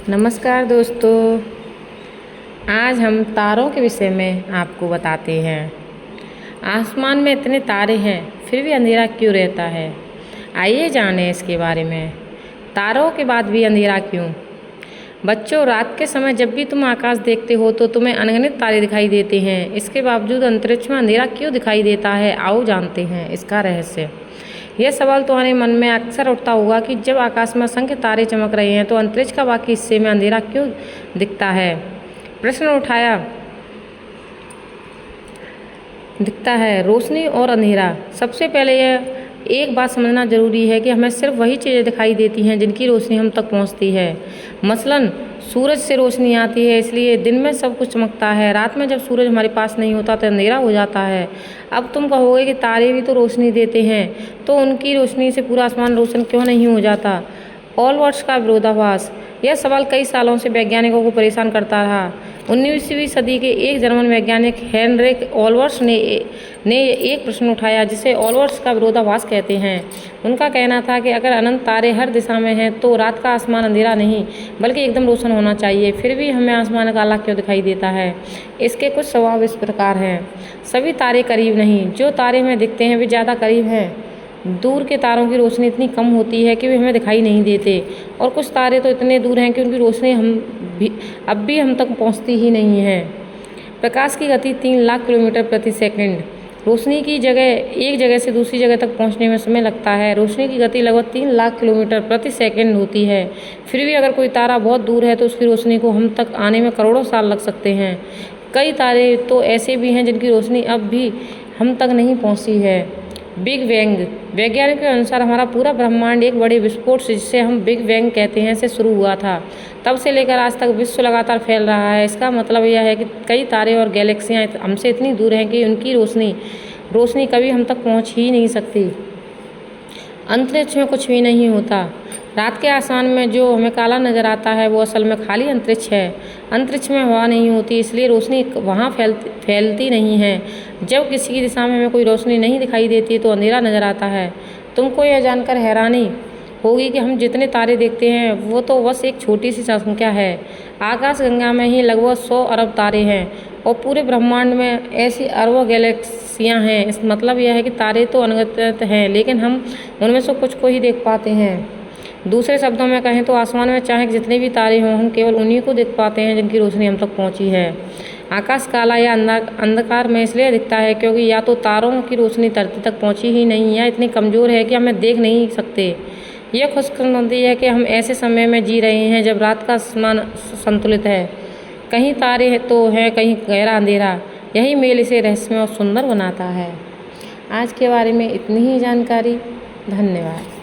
नमस्कार दोस्तों, आज हम तारों के विषय में आपको बताते हैं। आसमान में इतने तारे हैं फिर भी अंधेरा क्यों रहता है? आइए जानें इसके बारे में। तारों के बाद भी अंधेरा क्यों? बच्चों, रात के समय जब भी तुम आकाश देखते हो तो तुम्हें अनगिनत तारे दिखाई देते हैं। इसके बावजूद अंतरिक्ष में अंधेरा क्यों दिखाई देता है? आओ जानते हैं इसका रहस्य। यह सवाल तुम्हारे मन में अक्सर उठता होगा कि जब आकाश में असंख्य तारे चमक रहे हैं तो अंतरिक्ष का बाकी हिस्से में अंधेरा क्यों दिखता है। रोशनी और अंधेरा। सबसे पहले यह एक बात समझना जरूरी है कि हमें सिर्फ वही चीज़ें दिखाई देती हैं जिनकी रोशनी हम तक पहुंचती है। मसलन सूरज से रोशनी आती है, इसलिए दिन में सब कुछ चमकता है। रात में जब सूरज हमारे पास नहीं होता तो अंधेरा हो जाता है। अब तुम कहोगे कि तारे भी तो रोशनी देते हैं, तो उनकी रोशनी से पूरा आसमान रोशन क्यों नहीं हो जाता? ऑलवर्ट्स का विरोधाभास। यह सवाल कई सालों से वैज्ञानिकों को परेशान करता रहा। 19वीं सदी के एक जर्मन वैज्ञानिक हेनरिक ऑलवर्ट्स ने एक प्रश्न उठाया जिसे ऑलवर्ट्स का विरोधाभास कहते हैं। उनका कहना था कि अगर अनंत तारे हर दिशा में हैं तो रात का आसमान अंधेरा नहीं बल्कि एकदम रोशन होना चाहिए, फिर भी हमें आसमान काला क्यों दिखाई देता है? इसके कुछ जवाब इस प्रकार हैं। सभी तारे करीब नहीं। जो तारे हमें दिखते हैं वे ज़्यादा करीब हैं। दूर के तारों की रोशनी इतनी कम होती है कि वे हमें दिखाई नहीं देते, और कुछ तारे तो इतने दूर हैं कि उनकी रोशनी अब भी हम तक पहुंचती ही नहीं है। प्रकाश की गति 3 लाख किलोमीटर प्रति सेकंड। रोशनी की एक जगह से दूसरी जगह तक पहुंचने में समय लगता है। रोशनी की गति लगभग 3 लाख किलोमीटर प्रति सेकंड होती है। फिर भी अगर कोई तारा बहुत दूर है तो उसकी रोशनी को हम तक आने में करोड़ों साल लग सकते हैं। कई तारे तो ऐसे भी हैं जिनकी रोशनी अब भी हम तक नहीं पहुँची है। Big bang. वैज्ञानिकों के अनुसार हमारा पूरा ब्रह्मांड एक बड़े विस्फोट से, जिसे हम बिग बैंग कहते हैं, से शुरू हुआ था। तब से लेकर आज तक विश्व लगातार फैल रहा है। इसका मतलब यह है कि कई तारे और गैलेक्सियाँ हमसे इतनी दूर हैं कि उनकी रोशनी कभी हम तक पहुंच ही नहीं सकती। अंतरिक्ष में कुछ भी नहीं होता। रात के आसमान में जो हमें काला नज़र आता है वो असल में खाली अंतरिक्ष है। अंतरिक्ष में हवा नहीं होती, इसलिए रोशनी वहाँ फैलती नहीं है। जब किसी की दिशा में हमें कोई रोशनी नहीं दिखाई देती तो अंधेरा नज़र आता है। तुमको यह जानकर हैरानी होगी कि हम जितने तारे देखते हैं वो तो बस एक छोटी सी संख्या है। आकाशगंगा में ही लगभग 100 अरब तारे हैं और पूरे ब्रह्मांड में ऐसी अरबों गैलेक्सियाँ हैं। इस मतलब यह है कि तारे तो अनगिनत हैं, लेकिन हम उनमें से कुछ को ही देख पाते हैं। दूसरे शब्दों में कहें तो आसमान में चाहे जितने भी तारे हों, हम केवल उन्हीं को देख पाते हैं जिनकी रोशनी हम तक पहुंची है। आकाश काला या अंधकार में इसलिए दिखता है क्योंकि या तो तारों की रोशनी धरती तक पहुंची ही नहीं या इतनी कमज़ोर है कि हमें देख नहीं सकते। यह खुशकिस्मती है कि हम ऐसे समय में जी रहे हैं जब रात का आसमान संतुलित है। कहीं तारे तो हैं, कहीं गहरा अंधेरा। यही मेल इसे रहस्यमय और सुंदर बनाता है। आज के बारे में इतनी ही जानकारी। धन्यवाद।